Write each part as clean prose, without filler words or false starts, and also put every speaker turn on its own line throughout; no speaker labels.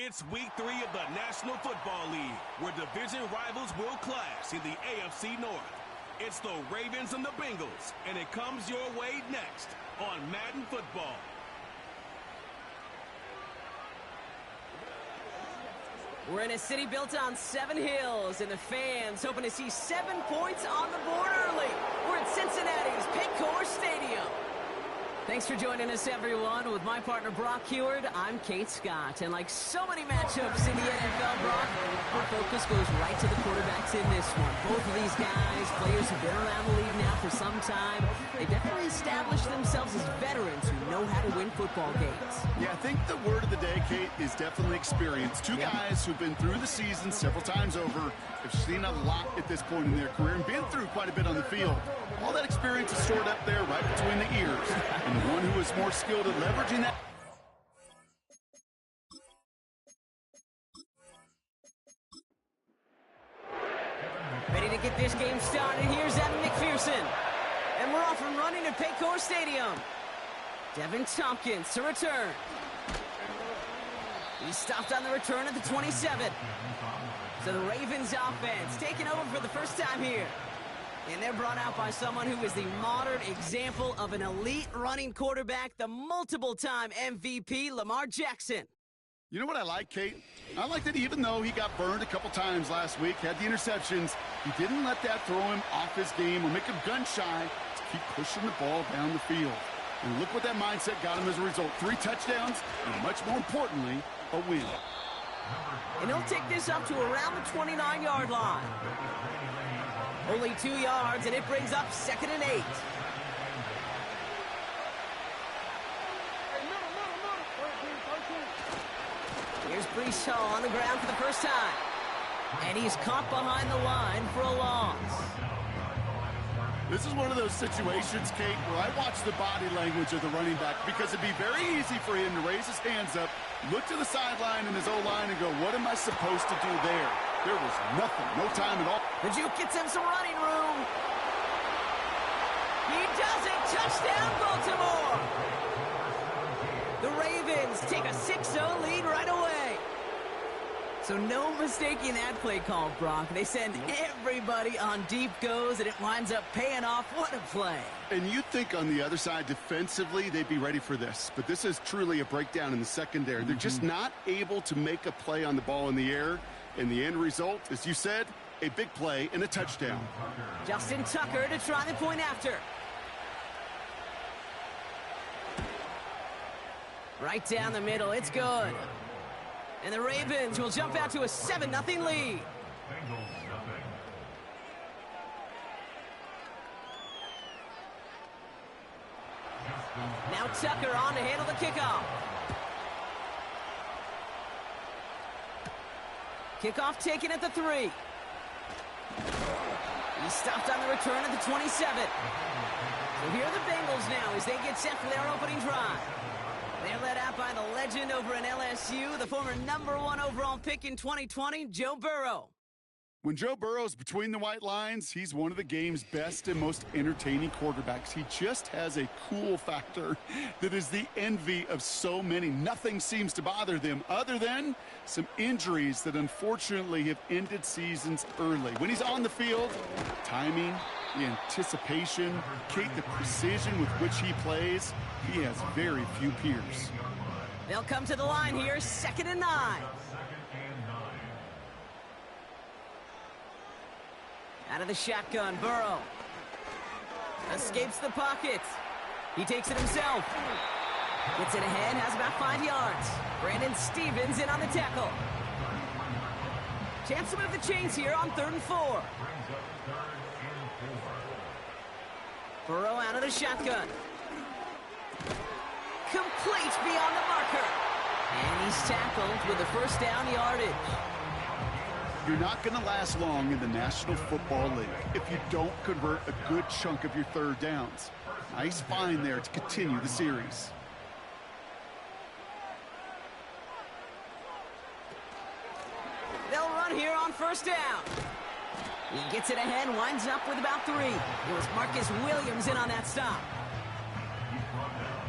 It's week 3 of the National Football League, where division rivals will clash in the AFC North. It's the Ravens and the Bengals, and it comes your way next on Madden Football.
We're in a city built on 7 hills, and the fans hoping to see 7 points on the board early. We're at Cincinnati's Paycor Stadium. Thanks for joining us, everyone. With my partner, Brock Heward, I'm Kate Scott. And like so many matchups in the NFL, Brock, our focus goes right to the quarterbacks in this one. Both of these guys, players who've been around the league now for some time, they definitely established themselves as veterans who know how to win football games.
Yeah, I think the word of the day, Kate, is definitely experience. Two guys who've been through the season several times over, have seen a lot at this point in their career, and been through quite a bit on the field. All that experience is stored up there right between the ears. And the one who is more skilled at leveraging that.
Ready to get this game started. Here's Evan McPherson. And we're off and running at Paycor Stadium. Devin Tompkins to return. He stopped on the return at the 27. So the Ravens offense taking over for the first time here. And they're brought out by someone who is the modern example of an elite running quarterback, the multiple-time MVP, Lamar Jackson.
You know what I like, Kate? I like that even though he got burned a couple times last week, had the interceptions, he didn't let that throw him off his game or make him gun-shy to keep pushing the ball down the field. And look what that mindset got him as a result. 3 touchdowns, and much more importantly, a win.
And he'll take this up to around the 29-yard line. Only 2 yards, and it brings up 2nd and 8. Here's Breece Hall on the ground for the first time. And he's caught behind the line for a loss.
This is one of those situations, Kate, where I watch the body language of the running back, because it'd be very easy for him to raise his hands up, look to the sideline in his O-line and go, what am I supposed to do there? There was nothing, no time at all.
The Duke gets him some running room. He does it. Touchdown, Baltimore. The Ravens take a 6-0 lead right away. So no mistaking that play call, Brock. They send everybody on deep goes, and it winds up paying off. What a play.
And you'd think on the other side, defensively, they'd be ready for this. But this is truly a breakdown in the secondary. They're just not able to make a play on the ball in the air. And the end result, as you said, a big play and a touchdown.
Justin Tucker to try the point after. Right down the middle. It's good. And the Ravens will jump out to a 7-0 lead. Now Tucker on to handle the kickoff. Kickoff taken at the 3. He stopped on the return at the 27. So here are the Bengals now as they get set for their opening drive. They're led out by the legend over in LSU, the former #1 overall pick in 2020, Joe Burrow.
When Joe Burrow's between the white lines, he's one of the game's best and most entertaining quarterbacks. He just has a cool factor that is the envy of so many. Nothing seems to bother them other than some injuries that unfortunately have ended seasons early. When he's on the field, timing, the anticipation, Kate, the precision with which he plays, he has very few peers.
They'll come to the line here, 2nd and 9. Out of the shotgun, Burrow escapes the pocket. He takes it himself. Gets it ahead, has about 5 yards. Brandon Stevens in on the tackle. Chance to move the chains here on 3rd and 4. Burrow out of the shotgun. Complete beyond the marker. And he's tackled with the first down yardage.
You're not going to last long in the National Football League if you don't convert a good chunk of your 3rd downs. Nice find there to continue the series.
They'll run here on 1st down. He gets it ahead, winds up with about 3. It was Marcus Williams in on that stop.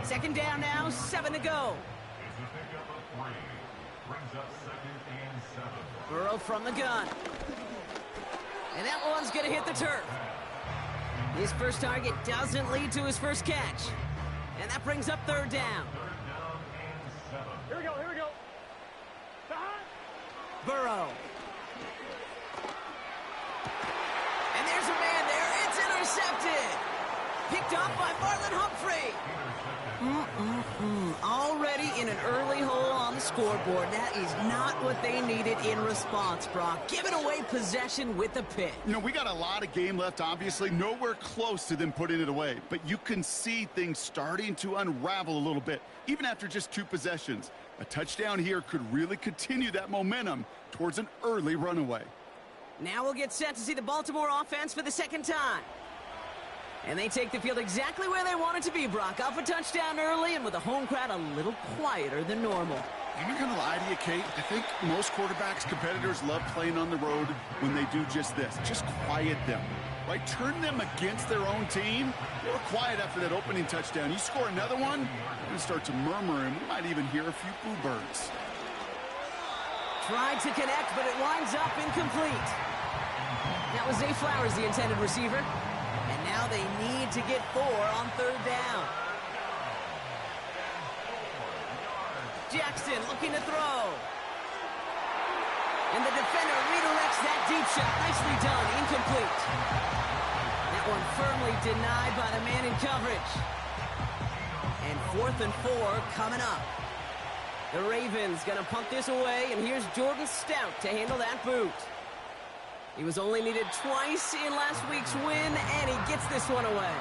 2nd down now, 7 to go. Burrow from the gun. And that one's going to hit the turf. His first target doesn't lead to his first catch. And that brings up third down.
Here we go, here we go.
Burrow. And there's a man there. It's intercepted. Picked off by Marlon Humphrey. Already in an early hole on the scoreboard. That is not what they needed in response, Brock. Giving away possession with a pick.
You know, we got a lot of game left, obviously. Nowhere close to them putting it away. But you can see things starting to unravel a little bit, even after just 2 possessions. A touchdown here could really continue that momentum towards an early runaway.
Now we'll get set to see the Baltimore offense for the second time. And they take the field exactly where they want it to be, Brock. Off a touchdown early and with the home crowd a little quieter than normal.
I'm not going to lie to you, Kate. I think most quarterbacks, competitors love playing on the road when they do just this. Just quiet them, right? Turn them against their own team. They were quiet after that opening touchdown. You score another one, they're going to start to murmur, and we might even hear a few boo birds.
Tried to connect, but it winds up incomplete. That was Zay Flowers, the intended receiver. And now they need to get 4 on third down. Jackson looking to throw. And the defender redirects that deep shot. Nicely done. Incomplete. That one firmly denied by the man in coverage. And 4th and 4 coming up. The Ravens going to punt this away, and here's Jordan Stout to handle that boot. He was only needed twice in last week's win, and he gets this one away.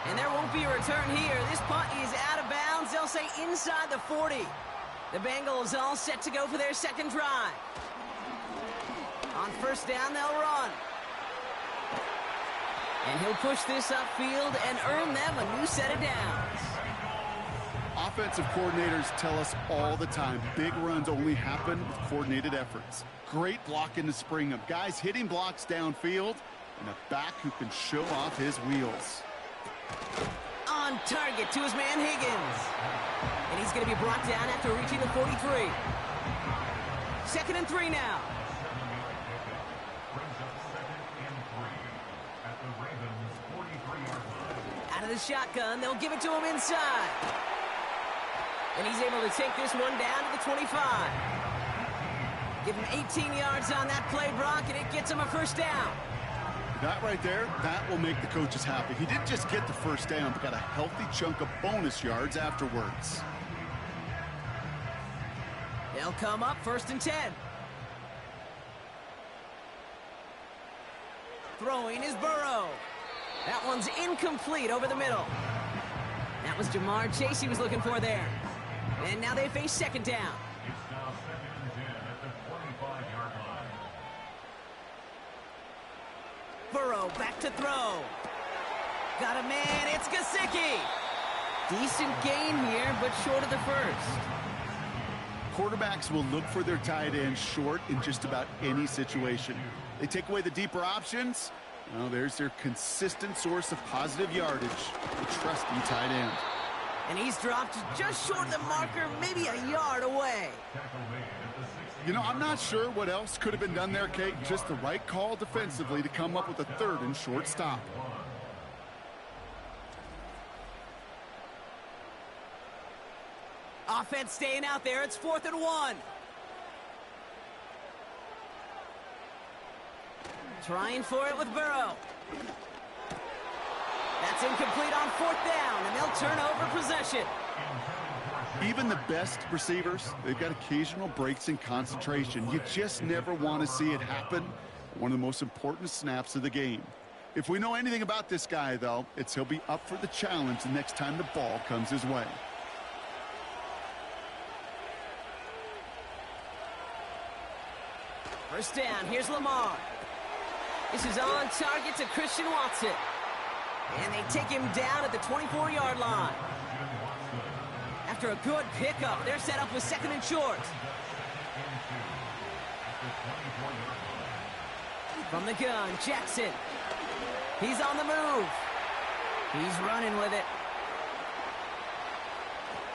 And there won't be a return here. This punt is out of bounds. They'll say inside the 40. The Bengals all set to go for their second drive. On first down, they'll run. And he'll push this upfield and earn them a new set of downs.
Offensive coordinators tell us all the time, big runs only happen with coordinated efforts. Great blocking to spring them. Guys hitting blocks downfield, and a back who can show off his wheels.
On target to his man Higgins. And he's going to be brought down after reaching the 43. 2nd and 3 now. Out of the shotgun, they'll give it to him inside. And he's able to take this one down to the 25. Give him 18 yards on that play, Brock, and it gets him a first down.
That right there, that will make the coaches happy. He didn't just get the first down, but got a healthy chunk of bonus yards afterwards.
They'll come up 1st and 10. Throwing is Burrow. That one's incomplete over the middle. That was Jamar Chase he was looking for there. And now they face 2nd down.
It's now 2nd and 10 at the 25-yard line.
Burrow back to throw. Got a man, it's Gesicki. Decent gain here, but short of the first.
Quarterbacks will look for their tight end short in just about any situation. They take away the deeper options. Well, there's their consistent source of positive yardage, the trusty tight end.
And he's dropped just short of the marker, maybe a yard away.
You know, I'm not sure what else could have been done there, Kate. Just the right call defensively to come up with a 3rd and short stop.
Offense staying out there. It's 4th and 1. Trying for it with Burrow. That's incomplete on 4th down, and they'll turn over possession.
Even the best receivers, they've got occasional breaks in concentration. You just never want to see it happen. One of the most important snaps of the game. If we know anything about this guy, though, it's he'll be up for the challenge the next time the ball comes his way.
First down, here's Lamar. This is on target to Christian Watson. And they take him down at the 24-yard line. After a good pickup, they're set up with 2nd and short. From the gun, Jackson. He's on the move. He's running with it.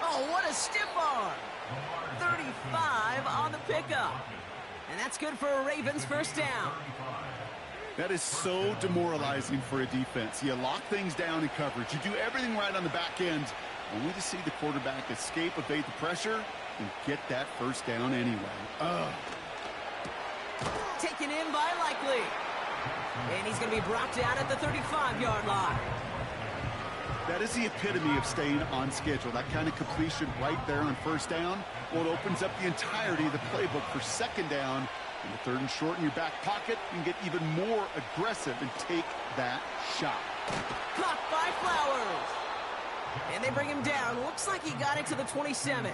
Oh, what a stiff arm. 5 on the pickup. And that's good for a Ravens first down.
That is so demoralizing for a defense. You lock things down in coverage. You do everything right on the back end, only to see the quarterback escape, evade the pressure, and get that first down anyway.
Taken in by Likely. And he's going to be brought down at the 35-yard line.
That is the epitome of staying on schedule. That kind of completion right there on first down. Well, it opens up the entirety of the playbook for second down. And the third and short in your back pocket, you can get even more aggressive and take that shot.
Caught by Flowers. And they bring him down. Looks like he got it to the 27.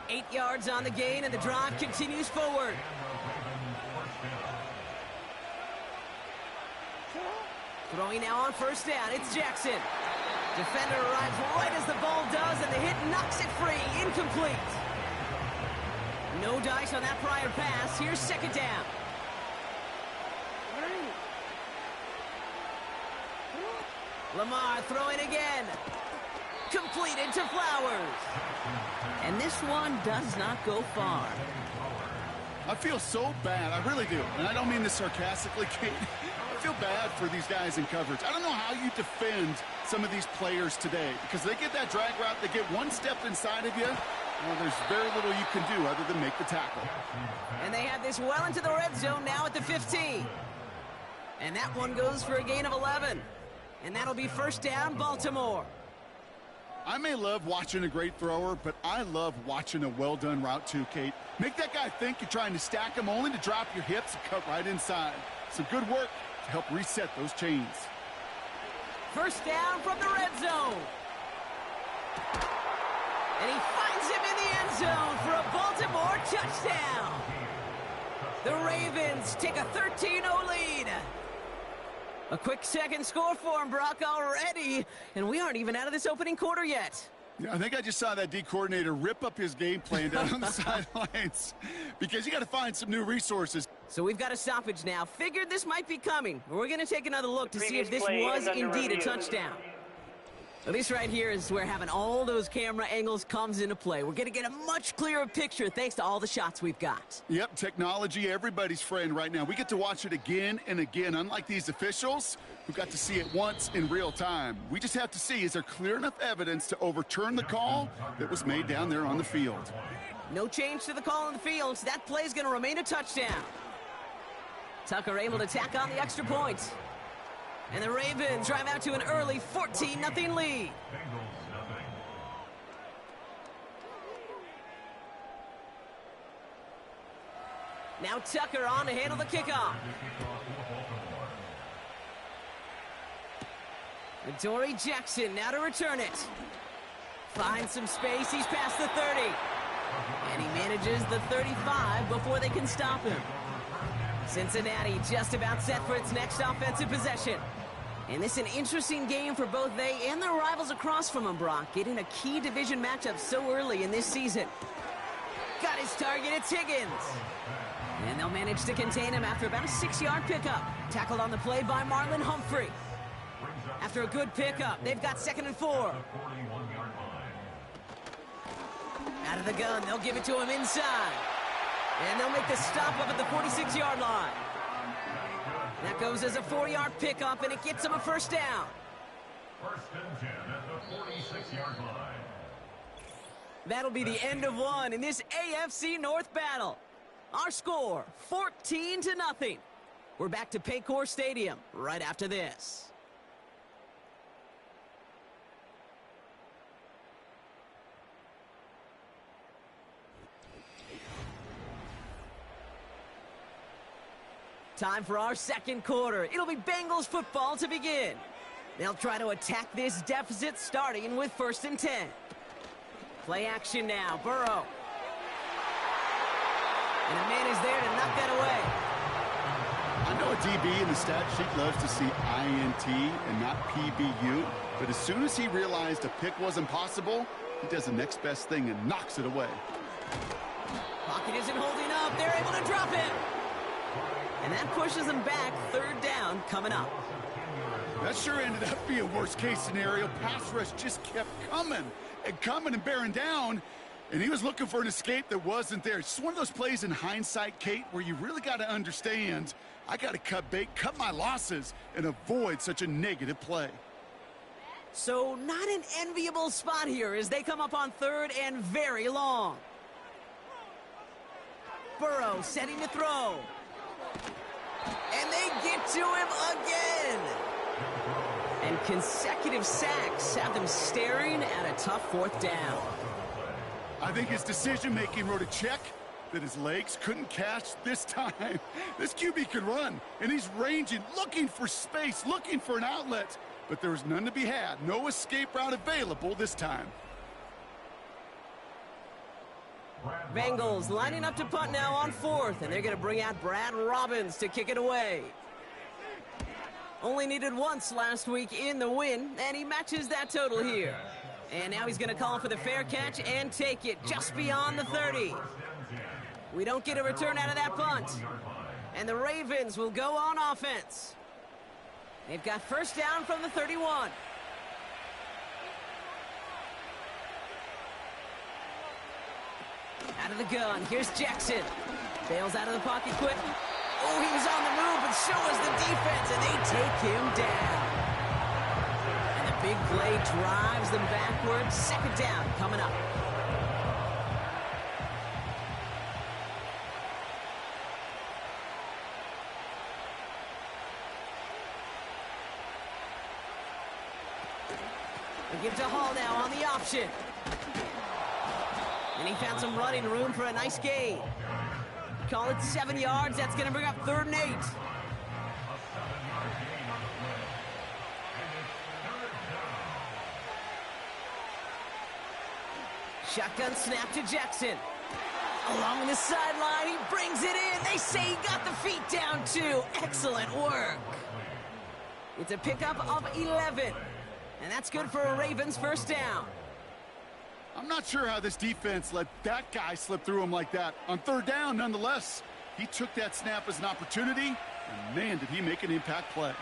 8 yards on the gain, and the drive continues forward. Throwing now on first down, it's Jackson. Defender arrives right as the ball does, and the hit knocks it free. Incomplete. No dice on that prior pass. Here's second down. Lamar throwing again. Completed to Flowers. And this one does not go far.
I feel so bad. I really do. And I don't mean this sarcastically, Kate. I feel bad for these guys in coverage. I don't know how you defend some of these players today, because they get that drag route, they get one step inside of you, well, there's very little you can do other than make the tackle.
And they have this well into the red zone now at the 15. And that one goes for a gain of 11. And that'll be first down, Baltimore.
I may love watching a great thrower, but I love watching a well-done route too, Kate. Make that guy think you're trying to stack him, only to drop your hips and cut right inside. Some good work to help reset those chains.
First down from the red zone. And he finds him in the end zone for a Baltimore touchdown. The Ravens take a 13-0 lead. A quick second score for him, Brock, already. And we aren't even out of this opening quarter yet.
Yeah, I think I just saw that D coordinator rip up his game plan down on the sidelines, because you got to find some new resources.
So we've got a stoppage now. Figured this might be coming. We're going to take another look to see if this was indeed a touchdown. Well, this right here is where having all those camera angles comes into play. We're going to get a much clearer picture thanks to all the shots we've got.
Yep, technology, everybody's friend right now. We get to watch it again and again, unlike these officials who got to see it once in real time. We just have to see, is there clear enough evidence to overturn the call that was made down there on the field?
No change to the call on the field, so that play's going to remain a touchdown. Tucker able to tack on the extra point. And the Ravens drive out to an early 14-0 lead. Now Tucker on to handle the kickoff. Adoree Jackson now to return it. Finds some space, he's past the 30. And he manages the 35 before they can stop him. Cincinnati just about set for its next offensive possession. And this is an interesting game for both they and their rivals across from them, Brock, getting a key division matchup so early in this season. Got his target, it's Higgins. And they'll manage to contain him after about a 6-yard pickup. Tackled on the play by Marlon Humphrey. After a good pickup, they've got 2nd and 4. Out of the gun, they'll give it to him inside. And they'll make the stop up at the 46-yard line. That goes as a 4-yard pickup, and it gets them a first down.
First and 10 at the 46-yard line.
That'll be the end of one in this AFC North battle. Our score, 14-0. We're back to Paycor Stadium right after this. Time for our second quarter. It'll be Bengals football to begin. They'll try to attack this deficit starting with 1st and 10. Play action now, Burrow. And a man is there to knock that away.
I know a DB in the stat sheet loves to see INT and not PBU, but as soon as he realized a pick wasn't possible, he does the next best thing and knocks it away.
Pocket isn't holding up. They're able to drop him. And that pushes them back. 3rd down coming up.
That sure ended up being a worst-case scenario. Pass rush just kept coming and bearing down. And he was looking for an escape that wasn't there. It's just one of those plays in hindsight, Kate, where you really got to understand, I got to cut bait, cut my losses, and avoid such a negative play.
So not an enviable spot here as they come up on third and very long. Burrow setting to throw. And they get to him again. And consecutive sacks have them staring at a tough fourth down.
I think his decision-making wrote a check that his legs couldn't catch this time. This QB could run, and he's ranging, looking for space, looking for an outlet. But there was none to be had. No escape route available this time.
Bengals lining up to punt now on fourth, and they're going to bring out Brad Robbins to kick it away. Only needed once last week in the win, and he matches that total here. And now he's going to call for the fair catch and take it just beyond the 30. We don't get a return out of that punt. And the Ravens will go on offense. They've got first down from the 31. Out of the gun, here's Jackson. Bails out of the pocket quick. Oh, he was on the move, but so was the defense, and they take him down. And the big play drives them backwards. Second down coming up. They give to Hall now on the option. And he found some running room for a nice gain. Call it 7 yards. That's going to bring up 3rd and 8. Shotgun snap to Jackson. Along the sideline, he brings it in. They say he got the feet down too. Excellent work. It's a pickup of 11. And that's good for a Ravens first down.
I'm not sure how this defense let that guy slip through him like that. On 3rd down, nonetheless, he took that snap as an opportunity, and man, did he make an impact play.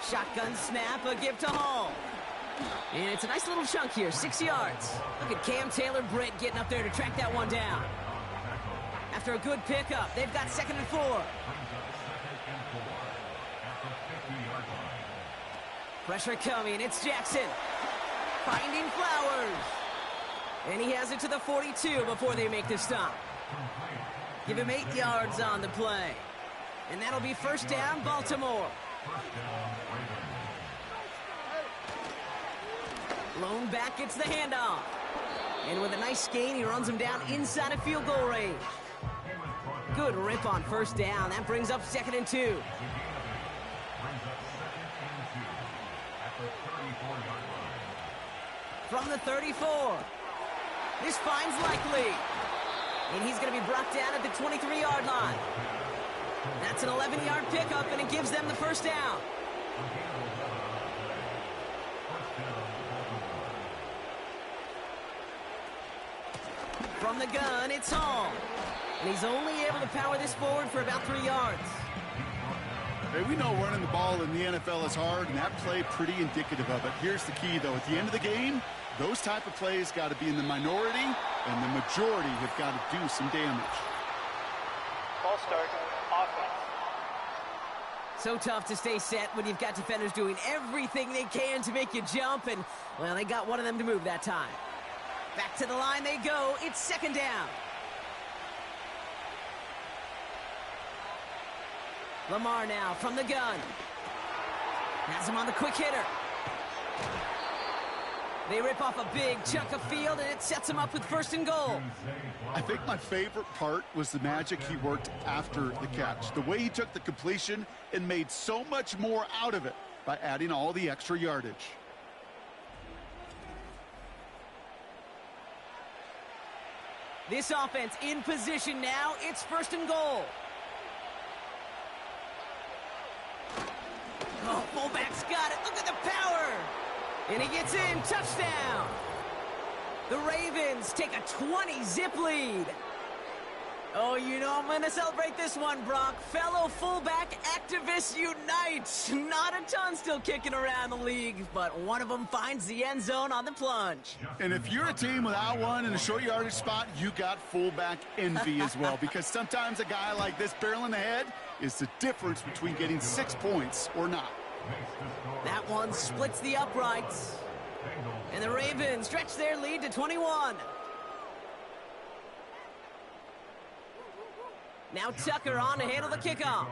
Shotgun snap, a give to Hall. And it's a nice little chunk here, 6 yards. Look at Cam Taylor-Britt getting up there to track that one down. After a good pickup, they've got 2nd and 4. Pressure coming, it's Jackson. Finding Flowers. And he has it to the 42 before they make the stop. Give him 8 yards on the play. And that'll be first down, Baltimore. Lone back gets the handoff. And with a nice gain, he runs him down inside of field goal range. Good rip on first down. That brings up 2nd and 2. From the 34. This finds Likely. And he's going to be brought down at the 23-yard line. That's an 11-yard pickup, and it gives them the first down. From the gun, it's Hall. And he's only able to power this forward for about 3 yards.
Hey, we know running the ball in the NFL is hard, and that play pretty indicative of it. Here's the key, though. At the end of the game, those type of plays got to be in the minority, and the majority have got to do some damage.
Ball start, offense.
So tough to stay set when you've got defenders doing everything they can to make you jump, and, well, they got one of them to move that time. Back to the line they go. It's 2nd down. Lamar now from the gun. Has him on the quick hitter. They rip off a big chunk of field, and it sets him up with 1st and goal.
I think my favorite part was the magic he worked after the catch. The way he took the completion and made so much more out of it by adding all the extra yardage.
This offense in position now. It's 1st and goal. Oh, fullback's got it. Look at the power. And he gets in. Touchdown. The Ravens take a 20-zip lead. Oh, you know I'm going to celebrate this one, Brock. Fellow fullback activists unite. Not a ton still kicking around the league, but one of them finds the end zone on the plunge.
And if you're a team without one in a short yardage spot, you got fullback envy as well, because sometimes a guy like this barreling ahead is the difference between getting 6 points or not.
That one splits the uprights. And the Ravens stretch their lead to 21. Now Tucker on to handle the kickoff.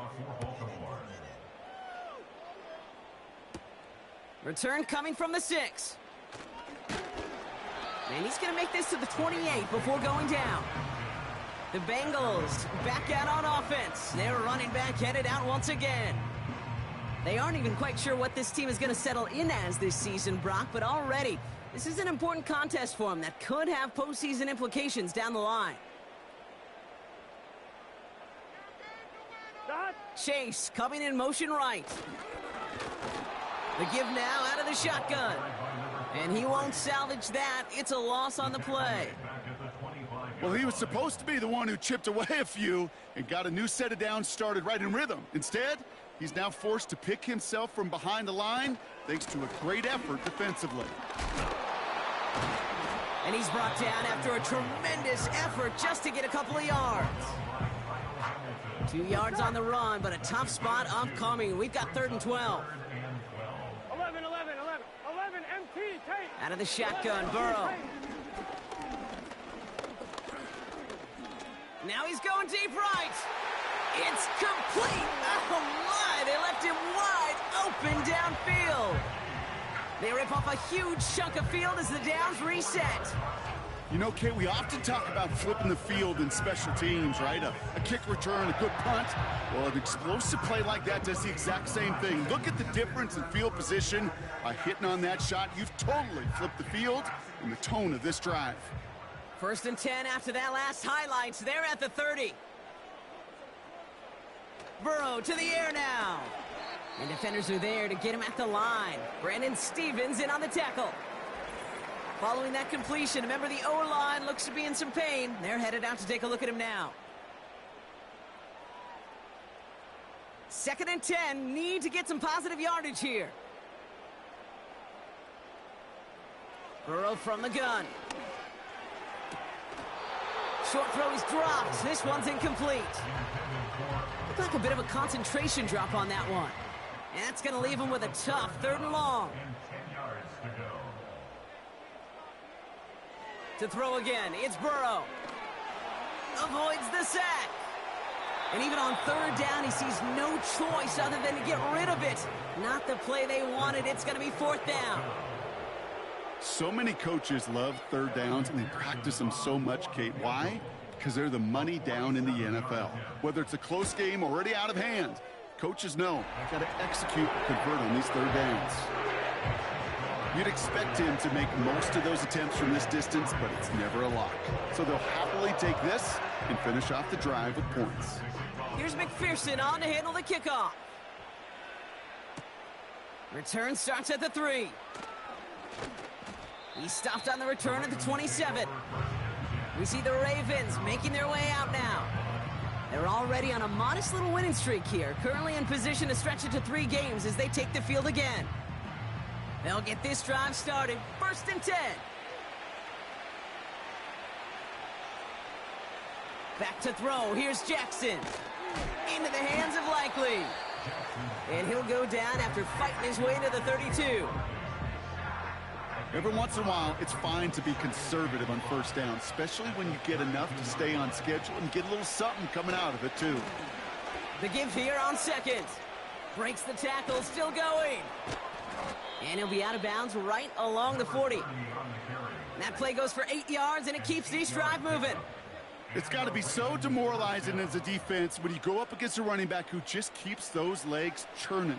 Return coming from the 6. And he's going to make this to the 28 before going down. The Bengals back out on offense. Their running back headed out once again. They aren't even quite sure what this team is going to settle in as this season, Brock, but already this is an important contest for them that could have postseason implications down the line. Chase coming in motion right. The give now out of the shotgun. And he won't salvage that. It's a loss on the play.
Well, he was supposed to be the one who chipped away a few and got a new set of downs started right in rhythm. Instead, he's now forced to pick himself from behind the line thanks to a great effort defensively.
And he's brought down after a tremendous effort just to get a couple of yards. 2 yards on the run, but a tough spot upcoming. We've got 3rd and 12.
11, MT, take.
Out of the shotgun, Burrow. Now he's going deep right. It's complete. Oh, my. They left him wide open downfield. They rip off a huge chunk of field as the downs reset.
You know, Kate, we often talk about flipping the field in special teams, right? A kick return, a good punt. Well, an explosive play like that does the exact same thing. Look at the difference in field position. By hitting on that shot, you've totally flipped the field and the tone of this drive.
1st and 10 after that last highlights. They're at the 30. Burrow to the air now. And defenders are there to get him at the line. Brandon Stevens in on the tackle. Following that completion, remember the O-line looks to be in some pain. They're headed out to take a look at him now. 2nd and 10, need to get some positive yardage here. Burrow from the gun. Short throw is dropped. This one's incomplete. Looked like a bit of a concentration drop on that one. And that's going to leave him with a tough 3rd and long. To throw again, it's Burrow. Avoids the sack. And even on 3rd down, he sees no choice other than to get rid of it. Not the play they wanted. It's going to be 4th down.
So many coaches love 3rd downs, and they practice them so much, Kate. Why? Because they're the money down in the NFL. Whether it's a close game already out of hand, coaches know they've got to execute and convert on these 3rd downs. You'd expect him to make most of those attempts from this distance, but it's never a lock. So they'll happily take this and finish off the drive with points.
Here's McPherson on to handle the kickoff. Return starts at the 3. He stopped on the return at the 27. We see the Ravens making their way out now. They're already on a modest little winning streak here, currently in position to stretch it to 3 games as they take the field again. They'll get this drive started. 1st and 10. Back to throw. Here's Jackson. Into the hands of Likely. And he'll go down after fighting his way into the 32.
Every once in a while, it's fine to be conservative on 1st down, especially when you get enough to stay on schedule and get a little something coming out of it, too.
The give here on 2nd. Breaks the tackle, still going. And he'll be out of bounds right along the 40. That play goes for 8 yards, and it keeps this drive moving.
It's got to be so demoralizing as a defense when you go up against a running back who just keeps those legs churning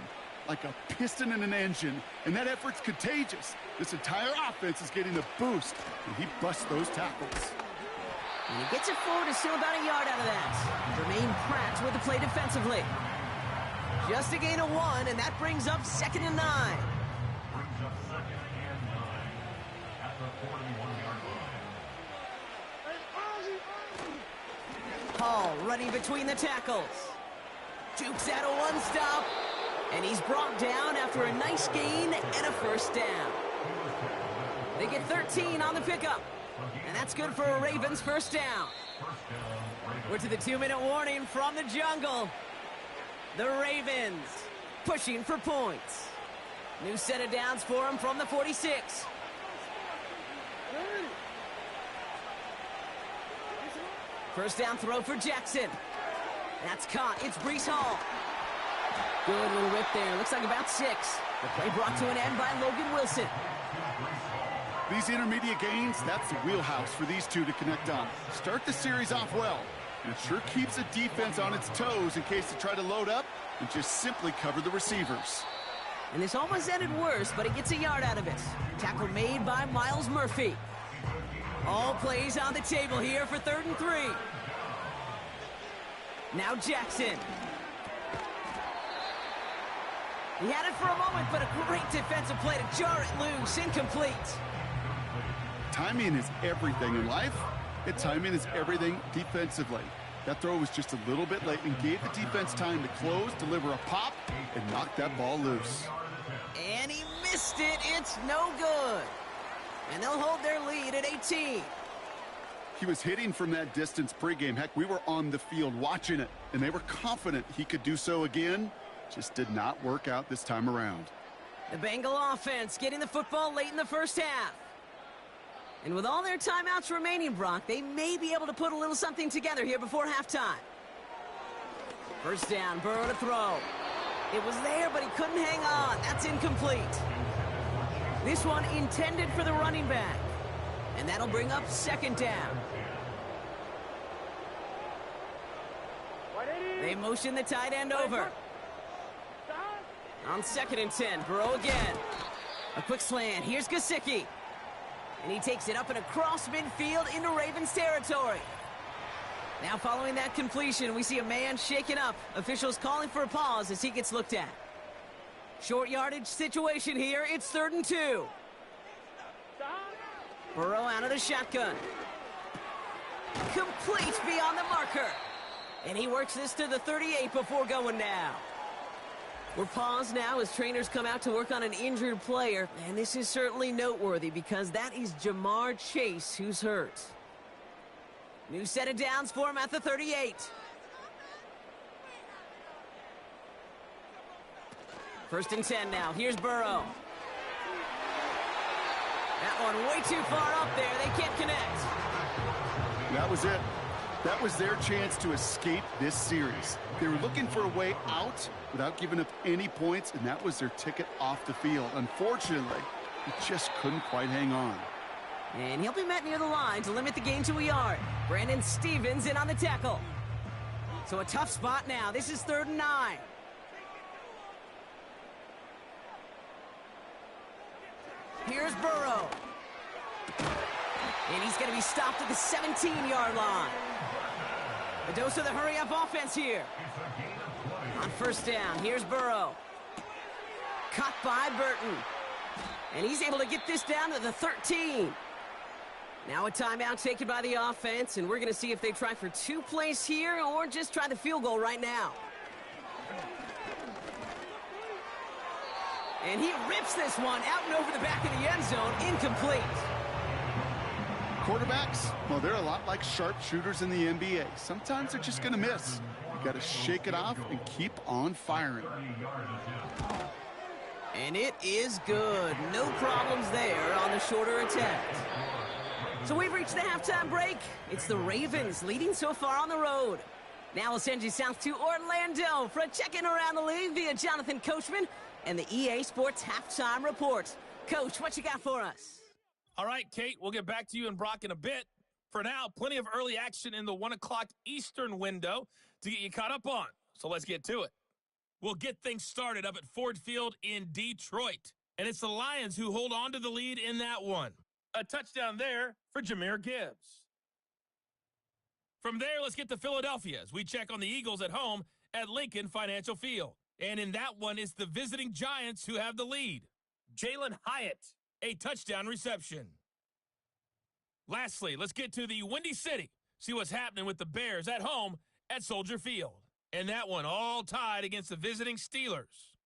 like a piston in an engine, and that effort's contagious. This entire offense is getting a boost, and he busts those tackles.
And he gets it forward to still about a yard out of that. Jermaine Pratt with the play defensively. Just a gain of 1, and that brings up 2nd and 9.
Brings up 2nd and 9 at the 41-yard line.
Hall running between the tackles. Jukes out a one-stop, and he's brought down after a nice gain and a first down. They get 13 on the pickup, and that's good for a Ravens first down. We're to the 2-minute warning from the jungle. The Ravens pushing for points. New set of downs for him from the 46. First down throw for Jackson. That's caught. It's Breece Hall. Good little rip there. Looks like about 6. The play brought to an end by Logan Wilson.
These intermediate gains, that's the wheelhouse for these two to connect on. Start the series off well. And it sure keeps the defense on its toes in case they try to load up and just simply cover the receivers.
And this almost ended worse, but he gets a yard out of it. Tackle made by Miles Murphy. All plays on the table here for 3rd and 3. Now Jackson. He had it for a moment, but a great defensive play to jar it loose. Incomplete.
Timing is everything in life, and timing is everything defensively. That throw was just a little bit late and gave the defense time to close, deliver a pop, and knock that ball loose.
And he missed it. It's no good. And they'll hold their lead at 18.
He was hitting from that distance pregame. Heck, we were on the field watching it, and they were confident he could do so again. Just did not work out this time around.
The Bengal offense getting the football late in the first half. And with all their timeouts remaining, Brock, they may be able to put a little something together here before halftime. First down, Burrow to throw. It was there, but he couldn't hang on. That's incomplete. This one intended for the running back. And that'll bring up 2nd down. They motion the tight end over. On 2nd and 10, Burrow again. A quick slant. Here's Gesicki. And he takes it up and across midfield into Ravens territory. Now following that completion, we see a man shaken up. Officials calling for a pause as he gets looked at. Short yardage situation here. It's 3rd and 2. Burrow out of the shotgun. Complete beyond the marker. And he works this to the 38 before going down. We're paused now as trainers come out to work on an injured player. And this is certainly noteworthy because that is Jamar Chase who's hurt. New set of downs for him at the 38. First and 10 now. Here's Burrow. That one way too far up there. They can't connect.
That was it. That was their chance to escape this series. They were looking for a way out without giving up any points, and that was their ticket off the field. Unfortunately, he just couldn't quite hang on.
And he'll be met near the line to limit the gain to a yard. Brandon Stevens in on the tackle. So a tough spot now. This is 3rd and 9. Here's Burrow. And he's going to be stopped at the 17-yard line. A dose of the hurry-up offense here. On first down, here's Burrow. Caught by Burton. And he's able to get this down to the 13. Now a timeout taken by the offense, and we're going to see if they try for 2 plays here or just try the field goal right now. And he rips this one out and over the back of the end zone. Incomplete.
Quarterbacks, well, they're a lot like sharpshooters in the NBA. Sometimes they're just going to miss. You got to shake it off and keep on firing.
And it is good. No problems there on the shorter attempt. So we've reached the halftime break. It's the Ravens leading so far on the road. Now we'll send you south to Orlando for a check-in around the league via Jonathan Coachman and the EA Sports Halftime Report. Coach, what you got for us?
All right, Kate, we'll get back to you and Brock in a bit. For now, plenty of early action in the 1 o'clock Eastern window to get you caught up on. So let's get to it. We'll get things started up at Ford Field in Detroit. And it's the Lions who hold on to the lead in that one. A touchdown there for Jahmyr Gibbs. From there, let's get to Philadelphia as we check on the Eagles at home at Lincoln Financial Field. And in that one, it's the visiting Giants who have the lead. Jalen Hyatt, a touchdown reception. Lastly, let's get to the Windy City see what's happening with the Bears at home at Soldier Field. And that one all tied against the visiting Steelers.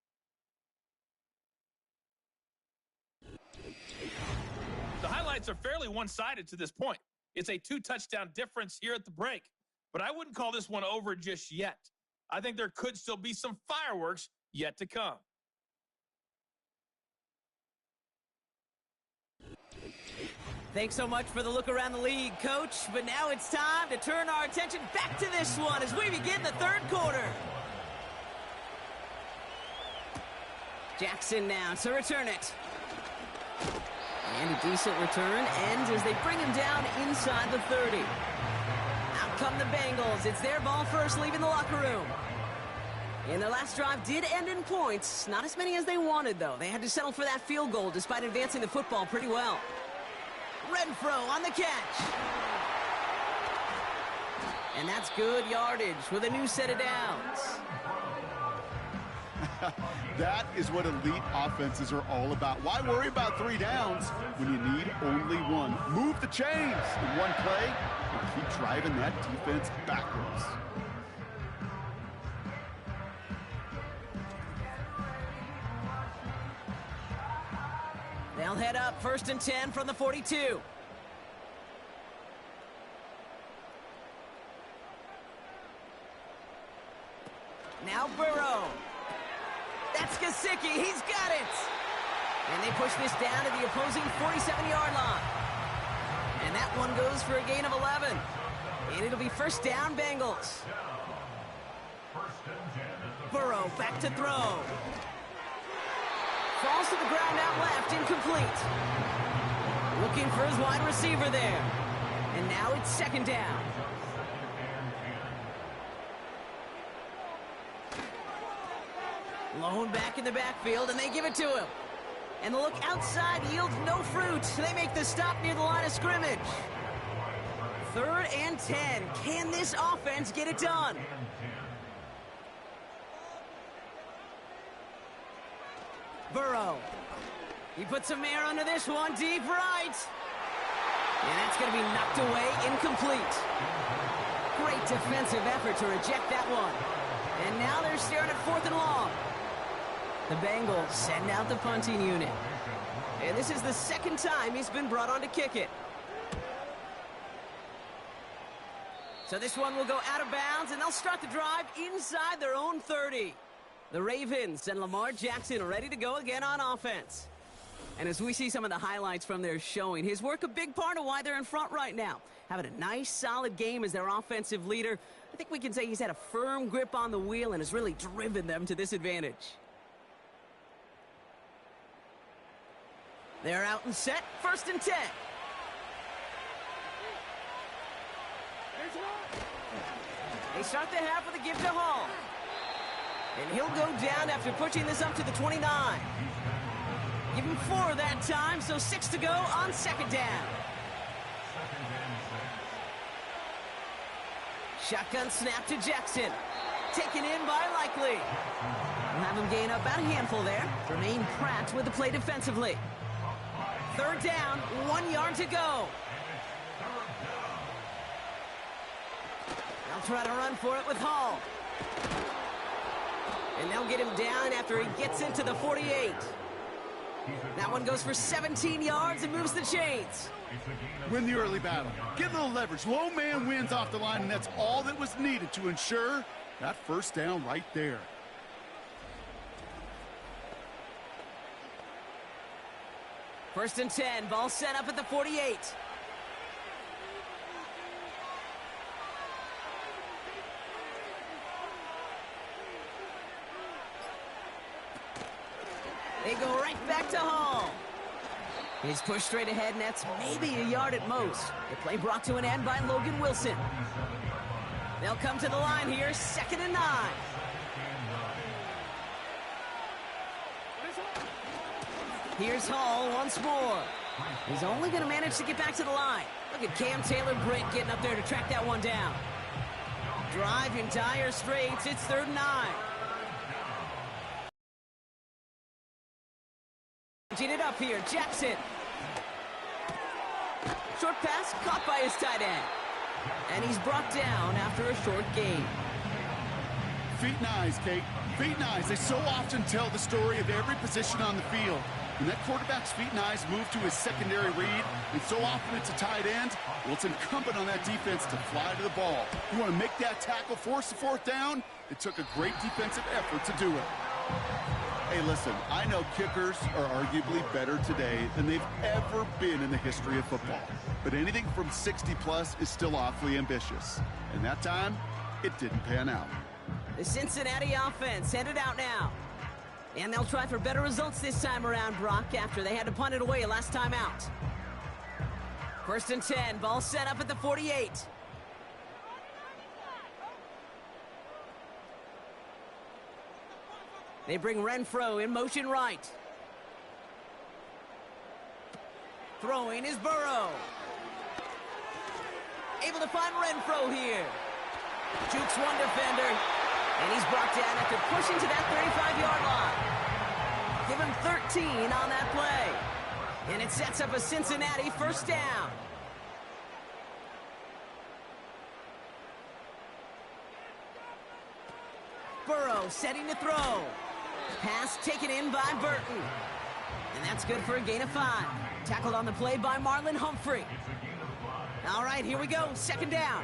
The highlights are fairly one-sided to this point. It's a 2-touchdown difference here at the break. But I wouldn't call this one over just yet. I think there could still be some fireworks yet to come.
Thanks so much for the look around the league, Coach. But now it's time to turn our attention back to this one as we begin the third quarter. Jackson now to return it. And a decent return ends as they bring him down inside the 30. Out come the Bengals. It's their ball first, leaving the locker room. And their last drive did end in points. Not as many as they wanted, though. They had to settle for that field goal despite advancing the football pretty well. Renfro on the catch. And that's good yardage with a new set of downs.
That is what elite offenses are all about. Why worry about 3 downs when you need only one? Move the chains in one play and keep driving that defense backwards.
They'll head up 1st and 10 from the 42. Now Burrow. That's Gesicki. He's got it. And they push this down to the opposing 47-yard line. And that one goes for a gain of 11. And it'll be first down, Bengals. Burrow back to throw. Falls to the ground out left, incomplete. Looking for his wide receiver there. And now it's second down. Lone back in the backfield, and they give it to him. And the look outside yields no fruit. They make the stop near the line of scrimmage. 3rd and 10. Can this offense get it done? Burrow. He puts some air under this one, deep right. And that's going to be knocked away, incomplete. Great defensive effort to reject that one. And now they're staring at 4th and long. The Bengals send out the punting unit. And this is the second time he's been brought on to kick it. So this one will go out of bounds, and they'll start the drive inside their own 30. The Ravens and Lamar Jackson are ready to go again on offense. And as we see some of the highlights from their showing, his work a big part of why they're in front right now. Having a nice, solid game as their offensive leader. I think we can say he's had a firm grip on the wheel and has really driven them to this advantage. They're out and set, 1st and 10. They start the half with a give to Hall. And he'll go down after pushing this up to the 29. Give him 4 that time, so 6 to go on second down. Shotgun snap to Jackson. Taken in by Likely. We'll have him gain up about a handful there. Jermaine Pratt with the play defensively. 3rd down, 1 yard to go. They'll try to run for it with Hall. And they'll get him down after he gets into the 48. That one goes for 17 yards and moves the chains.
Win the early battle. Get a little leverage. Low man wins off the line, and that's all that was needed to ensure that first down right there.
First and 10, ball set up at the 48. They go right back to Hall. He's pushed straight ahead, and that's maybe a yard at most. The play brought to an end by Logan Wilson. They'll come to the line here, 2nd and 9. Here's Hall once more. He's only going to manage to get back to the line. Look at Cam Taylor-Britt getting up there to track that one down. Drive in dire straits. It's 3rd and 9. It up here, Jackson. Short pass caught by his tight end. And he's brought down after a short gain.
Feet and eyes, Kate. Feet and eyes. They so often tell the story of every position on the field. When that quarterback's feet and eyes move to his secondary read, and so often it's a tight end, well, it's incumbent on that defense to fly to the ball. You want to make that tackle, force the fourth down? It took a great defensive effort to do it. Hey, listen, I know kickers are arguably better today than they've ever been in the history of football. But anything from 60-plus is still awfully ambitious. And that time, it didn't pan out.
The Cincinnati offense headed out now. And they'll try for better results this time around, Brock, after they had to punt it away last time out. 1st and 10, ball set up at the 48. They bring Renfro in motion right. Throwing is Burrow. Able to find Renfro here. Jukes one defender. And he's brought down after pushing to that 35-yard line. Give him 13 on that play. And it sets up a Cincinnati first down. Burrow setting to throw. Pass taken in by Burton. And that's good for a gain of 5. Tackled on the play by Marlon Humphrey. All right, here we go. 2nd down.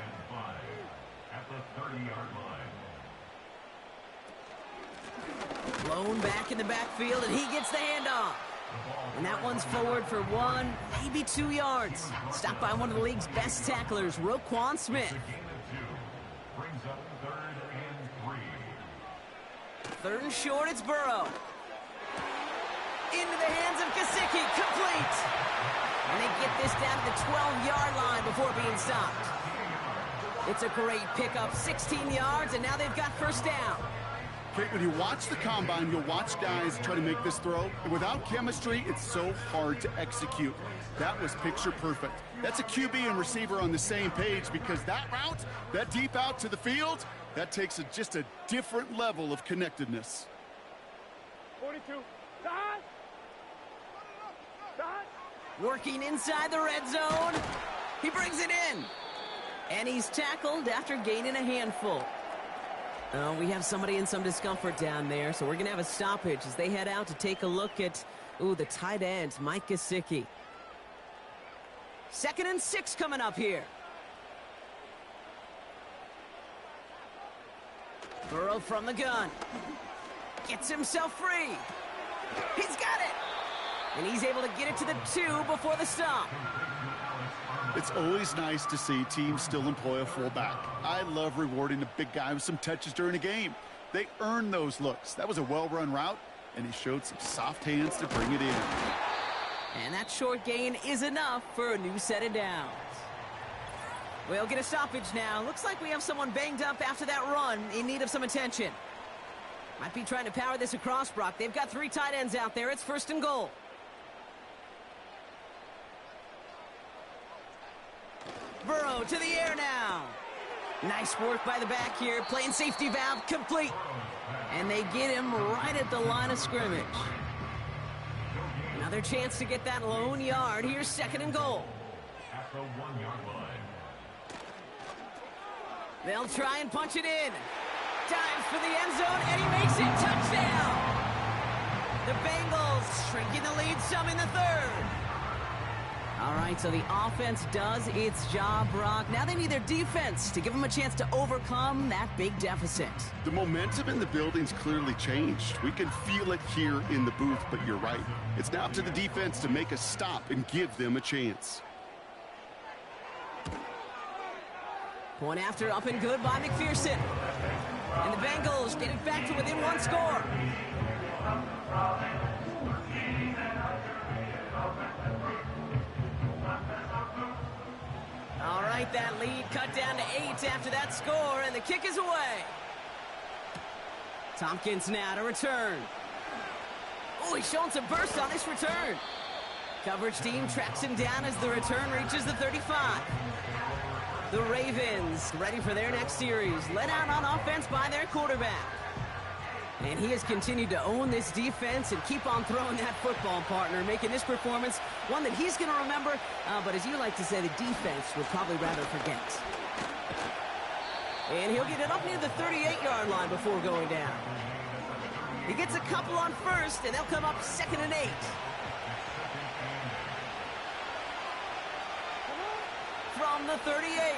At the 30-yard line.
Blown back in the backfield, and he gets the handoff. And that one's forward for 1, maybe 2 yards. Stopped by one of the league's best tacklers, Roquan Smith.
Brings up 3rd and 3.
3rd and short, it's Burrow. Into the hands of Gesicki, complete. And they get this down to the 12-yard line before being stopped. It's a great pickup, 16 yards, and now they've got first down.
Kate, when you watch the combine, you'll watch guys try to make this throw. And without chemistry, it's so hard to execute. That was picture perfect. That's a QB and receiver on the same page, because that route, that deep out to the field, that takes just a different level of connectedness.
42. Dot. Dot.
Working inside the red zone. He brings it in. And he's tackled after gaining a handful. We have somebody in some discomfort down there, so we're going to have a stoppage as they head out to take a look at, the tight end, Mike Gesicki. 2nd and 6 coming up here. Burrow from the gun. Gets himself free. He's got it. And he's able to get it to the 2 before the stop.
It's always nice to see teams still employ a fullback. I love rewarding a big guy with some touches during a game. They earn those looks. That was a well-run route, and he showed some soft hands to bring it in.
And that short gain is enough for a new set of downs. We'll get a stoppage now. Looks like we have someone banged up after that run in need of some attention. Might be trying to power this across, Brock. They've got 3 tight ends out there. It's 1st and goal. Burrow to the air now. Nice work by the back here. Playing safety valve complete. And they get him right at the line of scrimmage. Another chance to get that lone yard. Here's 2nd and goal.
At the 1-yard line.
They'll try and punch it in. Dives for the end zone, and he makes it. Touchdown! The Bengals shrinking the lead some in the 3rd. All right, so the offense does its job, Brock. Now they need their defense to give them a chance to overcome that big deficit.
The momentum in the building's clearly changed. We can feel it here in the booth, but you're right. It's now up to the defense to make a stop and give them a chance.
Point after, up and good by McPherson. And the Bengals get it back to within 1 score. All right, that lead cut down to 8 after that score, and the kick is away. Tompkins now to return. Oh, he's showing some burst on this return. Coverage team tracks him down as the return reaches the 35. The Ravens ready for their next series, led out on offense by their quarterback. And he has continued to own this defense and keep on throwing that football, partner, making this performance one that he's going to remember, but as you like to say, the defense would probably rather forget. And he'll get it up near the 38-yard line before going down. He gets a couple on first, and they'll come up 2nd and 8. From the 38.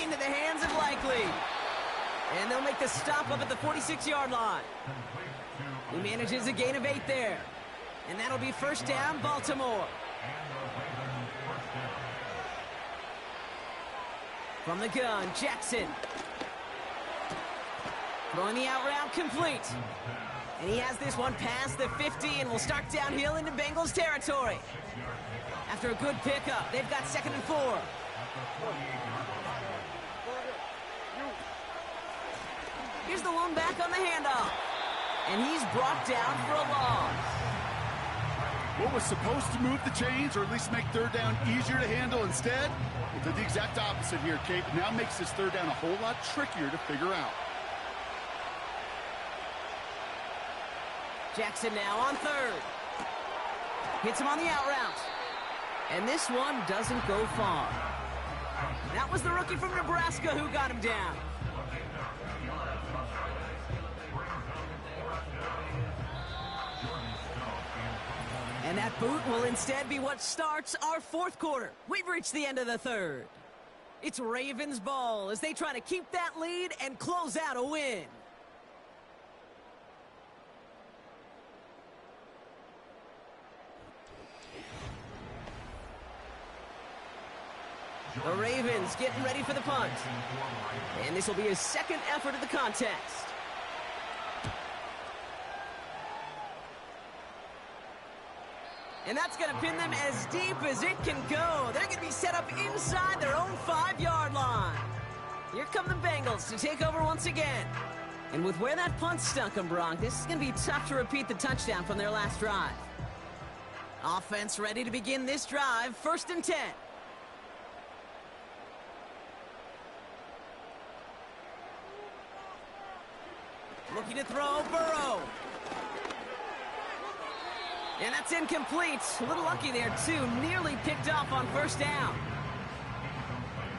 Into the hands of Likely. And they'll make the stop up at the 46-yard line. He manages a gain of 8 there. And that'll be first down, Baltimore. From the gun, Jackson. Throwing the out route complete. And he has this one past the 50 and will start downhill into Bengals territory. After a good pickup, they've got 2nd and 4. Here's the one back on the handoff. And he's brought down for a loss.
What was supposed to move the chains, or at least make 3rd down easier to handle instead? Well, did the exact opposite here, Kate. Now makes this 3rd down a whole lot trickier to figure out.
Jackson now on 3rd. Hits him on the out route. And this one doesn't go far. That was the rookie from Nebraska who got him down. And that boot will instead be what starts our 4th quarter. We've reached the end of the 3rd. It's Ravens ball as they try to keep that lead and close out a win. The Ravens getting ready for the punt. And this will be his 2nd effort of the contest. And that's going to pin them as deep as it can go. They're going to be set up inside their own 5-yard line. Here come the Bengals to take over once again. And with where that punt stuck them, Bronk, this is going to be tough to repeat the touchdown from their last drive. Offense ready to begin this drive, 1st and 10. Looking to throw, Burrow. And that's incomplete. A little lucky there, too. Nearly picked off on 1st down.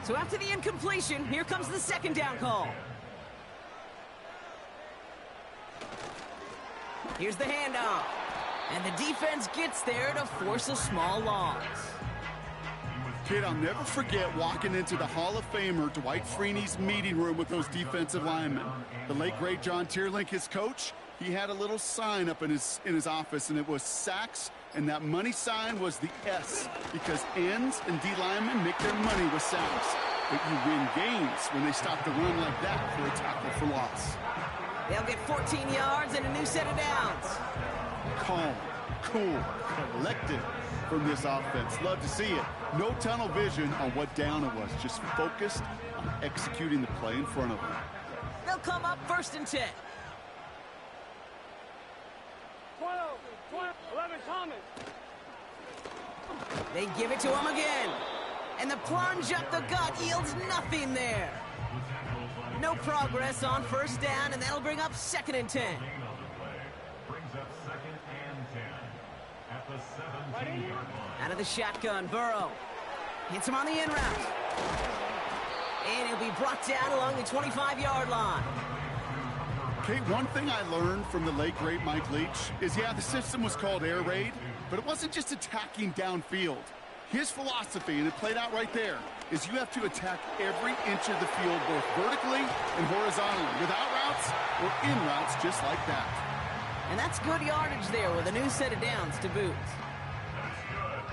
So after the incompletion, here comes the 2nd down call. Here's the handoff. And the defense gets there to force a small loss.
Kid, I'll never forget walking into the Hall of Famer Dwight Freeney's meeting room with those defensive linemen. The late, great John Tierlink, his coach, he had a little sign up in his office, and it was sacks, and that money sign was the S, because ends and D linemen make their money with sacks. But you win games when they stop the run like that for a tackle for loss.
They'll get 14 yards and a new set of downs.
Calm, cool, collected from this offense. Love to see it. No tunnel vision on what down it was. Just focused on executing the play in front of them.
They'll come up 1st and 10.
12, 11, Thomas.
They give it to him again. And the plunge up the gut yields nothing there. No progress on 1st down, and that'll bring up 2nd and 10.
Brings up 2nd and 10 at the 17-yard line.
Out of the shotgun, Burrow. Hits him on the in route. And he'll be brought down along the 25-yard line.
Kate, one thing I learned from the late, great Mike Leach is, yeah, the system was called air raid, but it wasn't just attacking downfield. His philosophy, and it played out right there, is you have to attack every inch of the field, both vertically and horizontally, without routes or in routes just like that.
And that's good yardage there with a new set of downs to boot.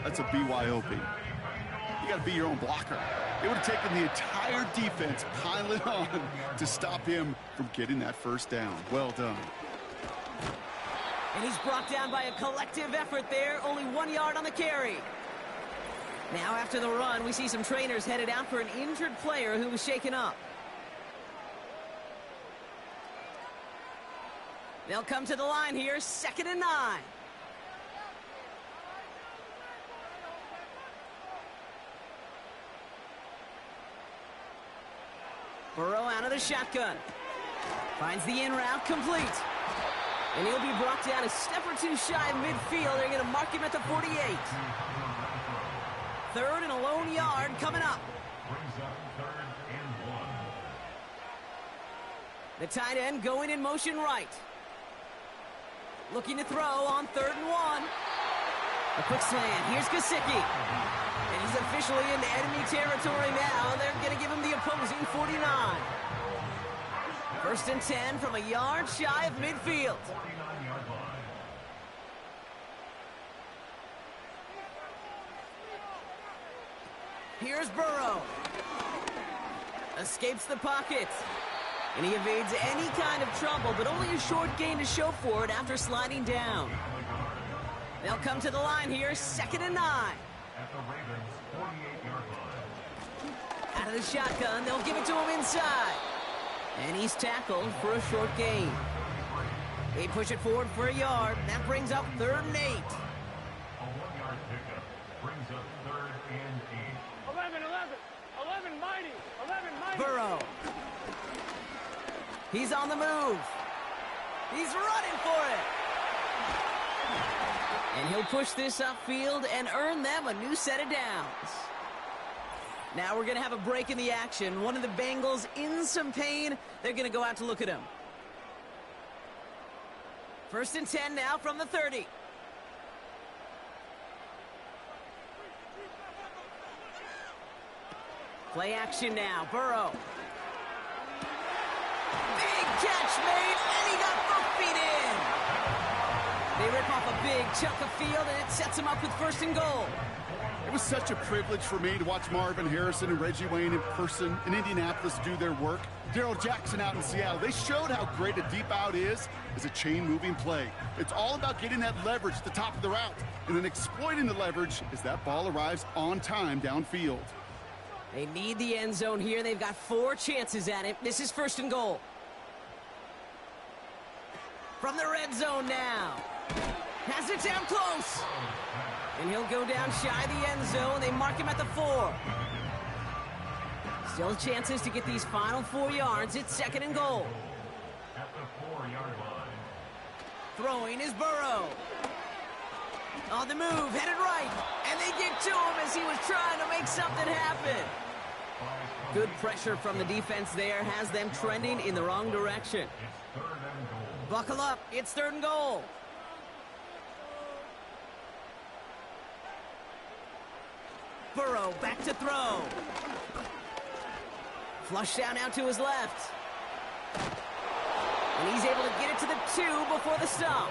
That's a BYOB. You got to be your own blocker. It would have taken the entire defense piling on to stop him from getting that 1st down. Well done.
And he's brought down by a collective effort there, only 1 yard on the carry. Now after the run, we see some trainers headed out for an injured player who was shaken up. They'll come to the line here, 2nd and 9. Burrow out of the shotgun. Finds the in route complete. And he'll be brought down a step or two shy of midfield. They're going to mark him at the 48. Third and a lone yard coming up.
Brings up 3rd and 1.
The tight end going in motion right. Looking to throw on 3rd and 1. A quick slant. Here's Gesicki. And he's officially in enemy territory now. They're going to give him the opposing 49. 1st and 10 from a yard shy of midfield.
49-yard line.
Here's Burrow. Escapes the pocket. And he evades any kind of trouble, but only a short gain to show for it after sliding down. They'll come to the line here, 2nd and 9.
At the Ravens' 48-yard line.
Out of the shotgun, they'll give it to him inside. And he's tackled for a short gain. They push it forward for a yard. That brings up 3rd and 8.
A 1-yard pickup brings up 3rd and 8.
11, 11 mighty, 11 mighty.
Burrow. He's on the move. He's running for it. And he'll push this upfield and earn them a new set of downs. Now we're going to have a break in the action. One of the Bengals in some pain. They're going to go out to look at him. 1st and 10 now from the 30. Play action now. Burrow. Big catch made, and he got both feet in. They rip off a big chunk of field, and it sets him up with 1st and goal.
It was such a privilege for me to watch Marvin Harrison and Reggie Wayne in person in Indianapolis do their work. Darrell Jackson out in Seattle. They showed how great a deep out is as a chain-moving play. It's all about getting that leverage at the top of the route and then exploiting the leverage as that ball arrives on time downfield.
They need the end zone here. They've got 4 chances at it. This is 1st and goal. From the red zone now. Has it down close. And he'll go down shy of the end zone. They mark him at the 4. Still chances to get these final 4 yards. It's 2nd and goal.
At the 4-yard line.
Throwing is Burrow. On the move, headed right. And they get to him as he was trying to make something happen. Good pressure from the defense there has them trending in the wrong direction.
It's 3rd and goal.
Buckle up. It's 3rd and goal. Burrow back to throw. Flush down out to his left. And he's able to get it to the 2 before the stop.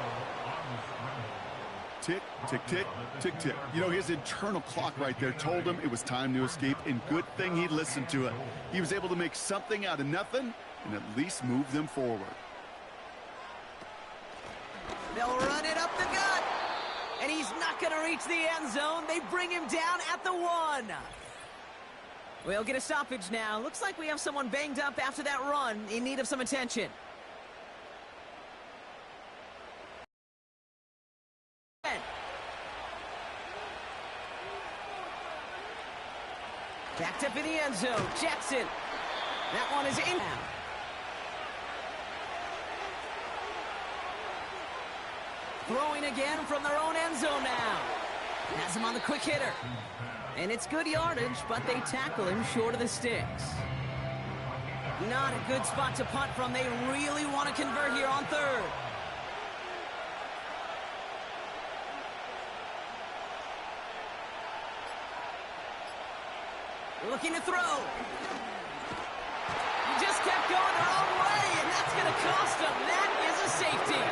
Tick, tick, tick, tick, tick. You know, his internal clock right there told him it was time to escape, and good thing he listened to it. He was able to make something out of nothing and at least move them forward.
They'll run it up the gut. And he's not going to reach the end zone. They bring him down at the 1. We'll get a stoppage now. Looks like we have someone banged up after that run in need of some attention. Backed up in the end zone. Jackson. That one is in. Throwing again from their own end zone now. Has him on the quick hitter. And it's good yardage, but they tackle him short of the sticks. Not a good spot to punt from. They really want to convert here on 3rd. Looking to throw. He just kept going their own way, and that's going to cost them. That is a safety.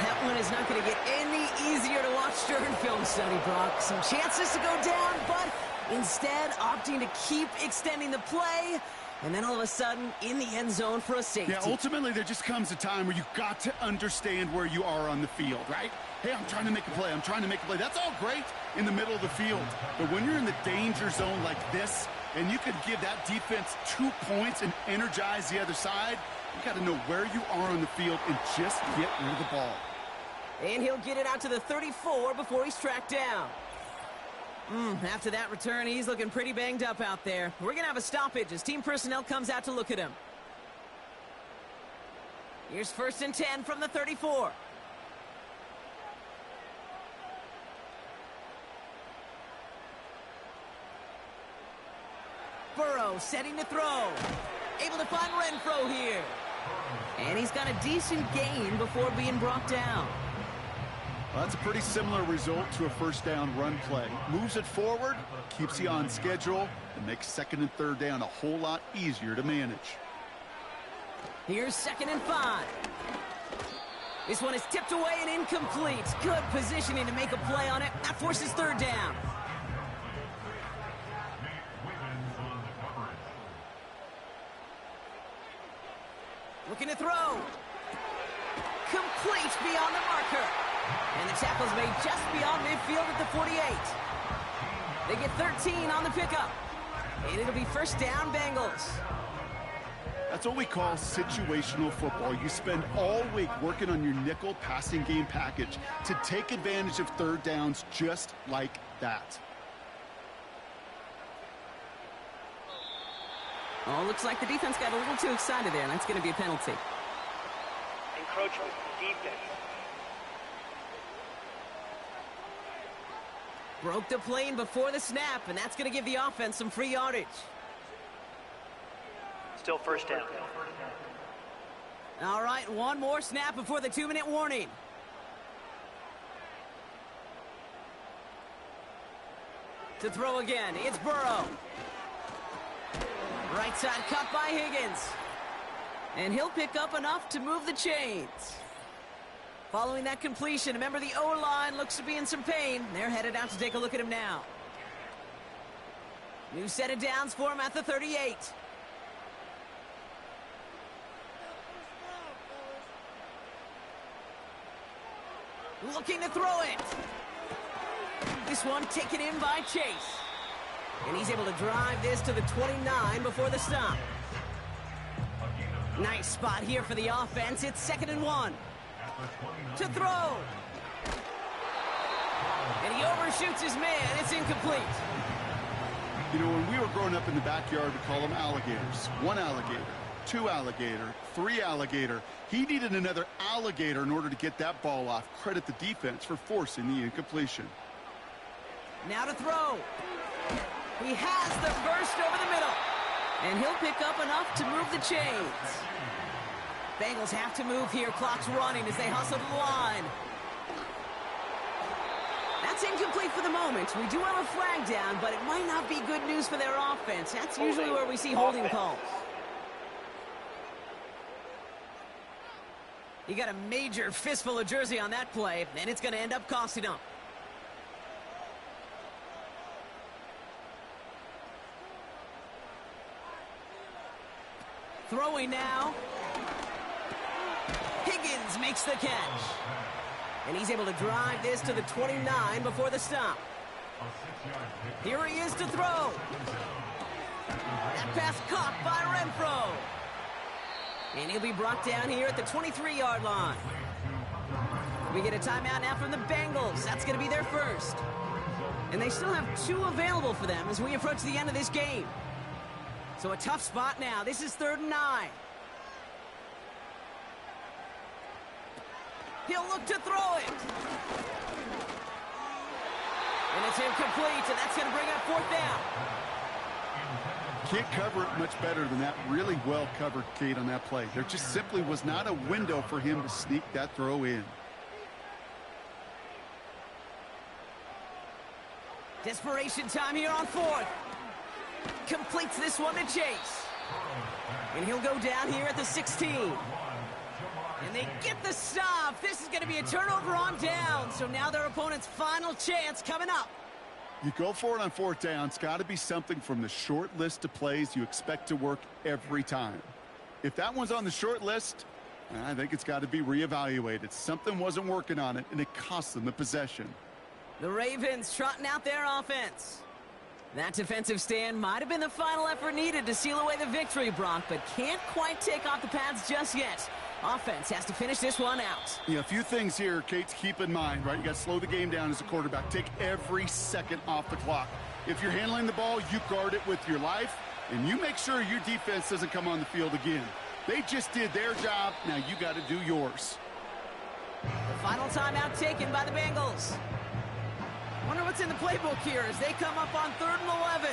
That one is not going to get any easier to watch during film study, Brock. Some chances to go down, but instead opting to keep extending the play, and then all of a sudden in the end zone for a safety.
Yeah, ultimately there just comes a time where you've got to understand where you are on the field, right? Hey, I'm trying to make a play. I'm trying to make a play. That's all great in the middle of the field. But when you're in the danger zone like this, and you could give that defense 2 points and energize the other side, you got to know where you are on the field and just get rid of the ball.
And he'll get it out to the 34 before he's tracked down. After that return, he's looking pretty banged up out there. We're going to have a stoppage as team personnel comes out to look at him. Here's 1st and 10 from the 34. Burrow setting to throw. Able to find Renfro here. And he's got a decent gain before being brought down.
Well, that's a pretty similar result to a first down run play. Moves it forward, keeps you on schedule, and makes 2nd and 3rd down a whole lot easier to manage.
Here's 2nd and 5. This one is tipped away and incomplete. Good positioning to make a play on it. That forces 3rd down. Looking to throw. Complete beyond the marker. And the tackle's made just beyond midfield at the 48. They get 13 on the pickup. And it'll be 1st down, Bengals.
That's what we call situational football. You spend all week working on your nickel passing game package to take advantage of 3rd downs just like that.
Oh, looks like the defense got a little too excited there, and that's going to be a penalty.
Encroachment, defense.
Broke the plane before the snap, and that's going to give the offense some free yardage.
Still 1st down.
All right, one more snap before the 2-minute warning. To throw again, it's Burrow. Right side cut by Higgins. And he'll pick up enough to move the chains. Following that completion, remember the O-line looks to be in some pain. They're headed out to take a look at him now. New set of downs for him at the 38. Looking to throw it. This one taken in by Chase. And he's able to drive this to the 29 before the stop. Nice spot here for the offense. It's 2nd and 1. To throw. And he overshoots his man. It's incomplete.
You know, when we were growing up in the backyard, we call them alligators. 1 alligator, 2 alligator, 3 alligator. He needed another alligator in order to get that ball off. Credit the defense for forcing the incompletion.
Now to throw. He has the burst over the middle. And he'll pick up enough to move the chains. Bengals have to move here. Clock's running as they hustle to the line. That's incomplete for the moment. We do have a flag down, but it might not be good news for their offense. That's usually where we see holding calls. You got a major fistful of jersey on that play, and it's going to end up costing them. Throwing now. Higgins makes the catch. And he's able to drive this to the 29 before the stop. Here he is to throw. That pass caught by Renfro. And he'll be brought down here at the 23-yard line. We get a timeout now from the Bengals. That's going to be their first. And they still have 2 available for them as we approach the end of this game. So a tough spot now. This is 3rd and 9. He'll look to throw it. And it's incomplete, and that's going to bring up 4th down.
Can't cover it much better than that. Really well covered, Kate, on that play. There just simply was not a window for him to sneak that throw in.
Desperation time here on 4th. Completes this one to Chase. And he'll go down here at the 16. And they get the stop. This is going to be a turnover on down. So now their opponent's final chance coming up.
You go for it on 4th down. It's got to be something from the short list of plays you expect to work every time. If that one's on the short list, I think it's got to be reevaluated. Something wasn't working on it, and it cost them the possession.
The Ravens trotting out their offense. That defensive stand might have been the final effort needed to seal away the victory, Brock, but can't quite take off the pads just yet. Offense has to finish this one out.
Yeah, a few things here, Kate, to keep in mind, right? You got to slow the game down as a quarterback. Take every second off the clock. If you're handling the ball, you guard it with your life, and you make sure your defense doesn't come on the field again. They just did their job. Now you got to do yours.
The final timeout taken by the Bengals. Wonder what's in the playbook here as they come up on 3rd and 11.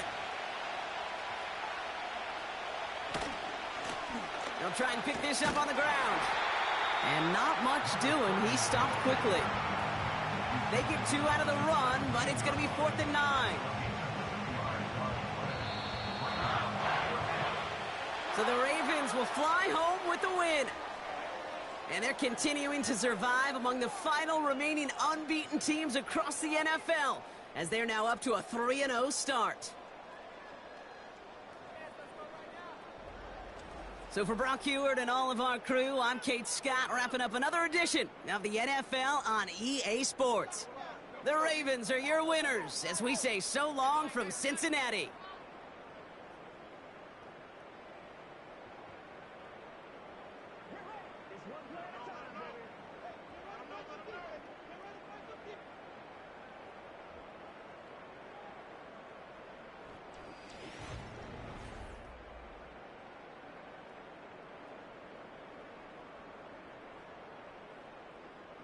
They'll try and pick this up on the ground. And not much doing. He stopped quickly. They get 2 out of the run, but it's going to be 4th and 9. So the Ravens will fly home with the win. And they're continuing to survive among the final remaining unbeaten teams across the NFL as they're now up to a 3-0 start. So for Brock Heward and all of our crew, I'm Kate Scott, wrapping up another edition of the NFL on EA Sports. The Ravens are your winners as we say so long from Cincinnati.